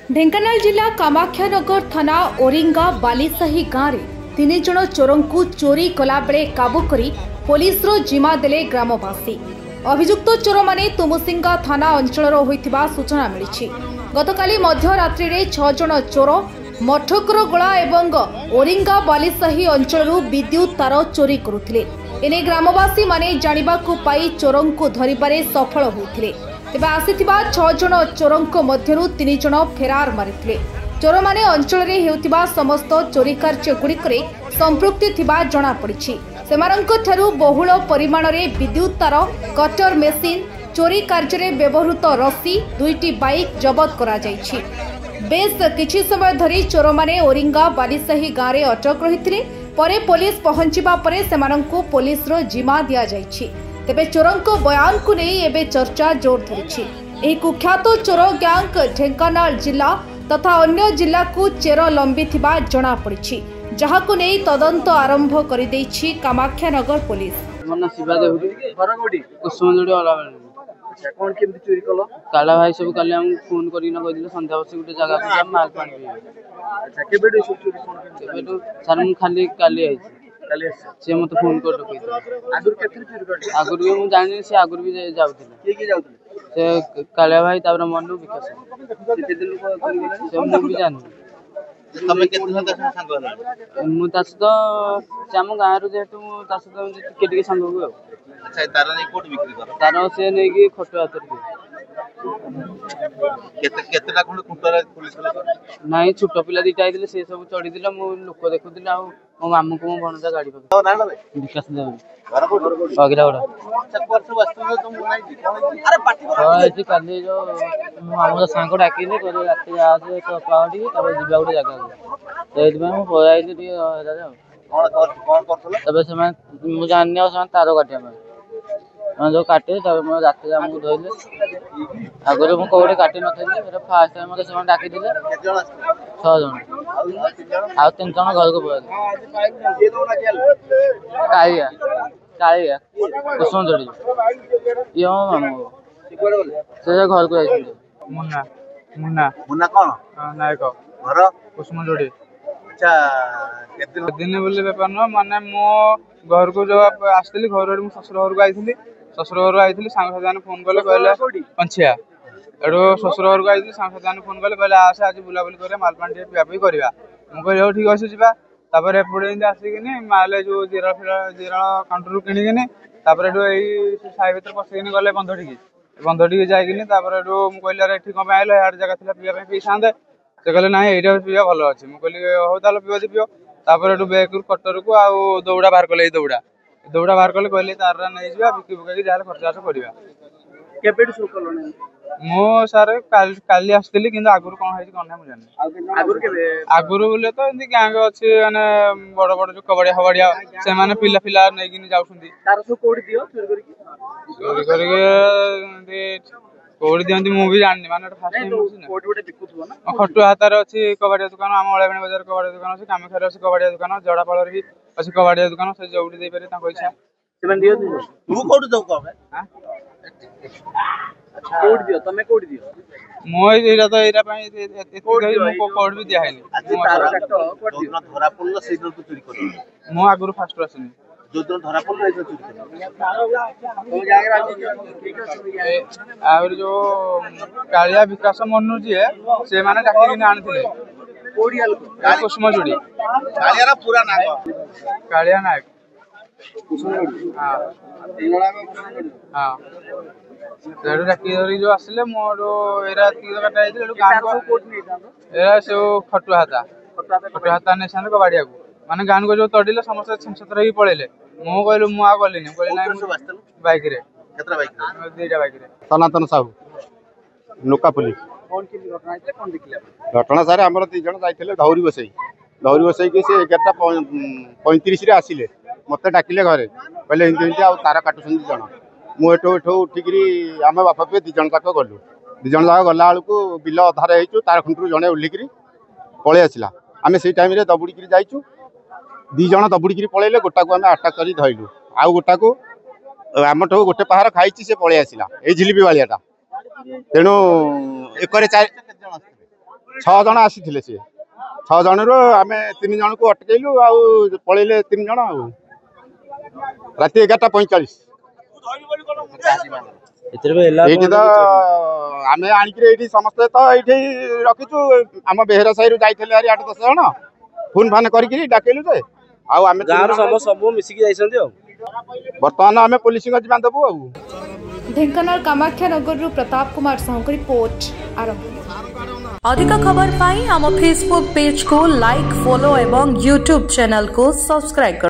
ढेंकानाल जिला कामाख्यानगर थाना ओरिंगा बालीसाही गाँव में 3 जन चोरों को चोरी कला बेले काबू करी पुलिस जिम्मा देले ग्रामवासी। अभियुक्त चोर माने तुमुसिंगा थाना अंचल होइतिबा सूचना मिली। गतकाली मध्यरात्रि रे 6 जन चोर मठकरगोला एवं ओरिंगा बालीसाही अंचल विद्युत तार चोरी करुथिले। एने ग्रामवासी माने जानिबाकु पाई चोरों को धरिबारे सफल होइथिले। तेबे आसीथिबा 6 जन चोरों मध्यरु 3 जन फेरार मारिथिले। चोर माने अंचल रे हेउतिबा समस्त चोरी कार्य गुड़िकरे संपृक्ति थिबा जणा पड़िछि। सेमानंक थारु बहुल परिमाण रे विद्युत तार, कटर मेसिन, चोरी कार्य रे व्यवहृत रस्सी, 2टी बाइक जबत करा जाइछि। बेस किछि समय धरी चोर माने ओरिंगा बालीसाही गाँव रे अटक रहिथिले। परे पुलिस पहुंचिबा परे सेमानंकु पुलिस रो जिम्मा दिया जाइछि। तेबे चोरों बयान को नहीं एबे चर्चा जोर धरी। एही कुख्यात चोर गैंग ढेंकानाल जिला तथा अन्य जिला को चेर लंबी थिबा जणा पड़िछि, जहाकु नै तदंत आरंभ करि दैछि कामाख्यानगर पुलिस। मन शिवा देहुरी घर कोडी कुसुमजोडी वाला अच्छा कोन केमति चोरी कलो काला भाई सब काले हम फोन करी न कहिदिले संध्या बसी गुटे जगह को हम माल पानी अच्छा केबेडे सब चोरी कोन केबेडे सर हम खाली काली आइछि काली से मते फोन कर कहिदिले आगुर केथि चोरी करछि आगुर भी मु जानि से आगुर भी जाउथिले के जाउथिले से काला भाई तापर मनु विकास केते दिन को चोरी गेले से मु भी जानि तमे केते संग संग होला मु तास तो हम गाँ रु जेतु मु तास तो टिके टिके संग हो अच्छा तार नै कोट बिक्री कर तार से नै कि खटो हातर केते केतेटा कोन खुटरा पुलिस नाही छोटो पिला दिटा आइदिले से सब चढ़ी दिला मु लोक देखुदिला आ मो मामू को मो भणजा गाड़ी पक ना विकास देव घर को बगिरावड़ा अच्छा कोर्स वास्तव में तुम नाही अरे पार्टी को काली जो मामू सांग डाकिले करे रात आज तो पावडी तब जिबा गुटे जगह सेहि में मु पयाइली टी राजा कोन करथला तबे से मु जानने और तारो काटिया में जो काटे तब मैं रात को धोइले आगरे मु कोडे काटी न थैले फिर फास्ट टाइम मते से डाकी दिले 6 जन आ 3 जन घर को पळे कालिया कालिया कुसुम जोड़ी यो मामू से घर को आइछ मुन्ना मुन्ना मुन्ना कोन नायक घर कुसुम जोड़ी अच्छा केते दिन बोले बेपार न माने मो घर को जो आस्थिली घर मु ससुर घर को आइथिली ससुर घर आइथिली सांग साथाने फोन करले कहले पंछिया एडो ससुर घर को आइथिली सांग साथाने फोन करले कहले आसे आज बुला बुली करे माल पानी पिया पिया करबा मु कहले हो ठीक अछि जिबा तापर एपडे इंद आसी किने माले जो जीरा काउंटर रु किनी किने तापर एडो एई साइ भीतर पसे किने गले बंध ठीक जाय किने तापर एडो मु कहले रे ठीक हम आइलो यार जगह थिला पिया पी सांदे से कहले नाही एटा पिया भलो अछि मु कहले हो तालो पियो दिपियो तापर एडो बैग रु कटर को आ दौड़ा बाहर कले दौड़ा बाहर कले कहले तार नै जिबा बिकी बुका कि जाले खर्च करबा केपेड सु कलो नै मो सर काली आस्थिली किंतु आगुर कोन है कोन हम जानि आगुर केबे आगुर बोले तो इंदी गैंग अछि माने बड़ बड़ जो कबड़िया हबड़िया से माने पिला पिला नै किनि जाउछुंदी तार सु कोड दियो चोरी करके कोड दियंती मु भी जाननी माने फास्ट टाइम कोड गोटे बिकुथबो ना खटु हातार अछि कबड़िया दुकान हम ओळाबणी बाजार कबड़िया दुकान अछि कामेखार अछि कबड़िया दुकान जड़ापालर भी अछि कबड़िया दुकान से जौडी दे पारे ता पैसा सेमन दियो तू कोड दो कहबे हां अच्छा कोड दियो तमे कोड दियो मो एरा तो एरा पई मो कोड भी दिया हैनी आज तार काटो कोड दियो धरा पड़लो से दिन तू चोरी कर मो आगुर फास्ट आसनी जो दिन धरा पड़लो ए चोरी कर तो जागे राजी ठीक है और जो कालिया विकास मनु जी है से माने डाकी किने आनथिले कोडिया लोक कुसुम जोड़ी कालिया रा पूरा नाम कालिया नायक कुसुम जोड़ी हां तीनड़ा में कुसुम जोड़ी हां सेडो डाकी धरी जो आसिले मोरो एरा ती काटा आइले एडो गान को कोट नै जानो एरा से खटु हाता ने सान को बाडिया को माने गान को जो तडिले समस्त छमछत रही पळेले मो कहलु मु आ गलिनी कहले नै बाइक रे केतरा बाइक रे दुईटा बाइक रे सनातन साहू लोका पुलिस कोन की घटना आइले कोन देखिला घटना सारे हमर 3 जण जाइथिले धौरी बसई के से 11:35 रे आसिले मते डाकिले घरे कहले हिंदी आ तारा काटु संदी जण मु एठो उठिकरी आमे बापा पे 2 जण तक गलु 2 जण तक गला बेलू बिल अधारे हेचु तार खुंटू जणे उल्लिकरी पळे आसिला आमे सेई टाइम रे दबुड़ीकरी जाइचु 2 जण दबुड़ीकरी पळेले गोटा को आमे अटैक करी धइलु आ गोटा को आमठो गोटे पहाड़ खाइची से पळे आसिला ए झिलिबी वालियाटा तेणु एक 6 जन आसीथिले से 6 जन रो आमे 3 जन को अटकेलु आ पळेले 3 जन आ राति 11:45 एठी तो आमे आनिकरे एठी समस्त तो एठी रखिछु आम बेहरा साइरु जाइथिले आरी 8-10 जन फोन फान करिकि डाकेलु जे आ आमे गार सब मिसिकि जाइसंती आ वर्तमान आमे पुलिसिंग जिमान देबु आ ढेंकानाल कामाख्यानगर प्रताप कुमार साहू रिपोर्ट आरंभ। अधिक खबर पाई आम फेसबुक पेज को लाइक फॉलो एवं यूट्यूब चैनल को सब्सक्राइब कर।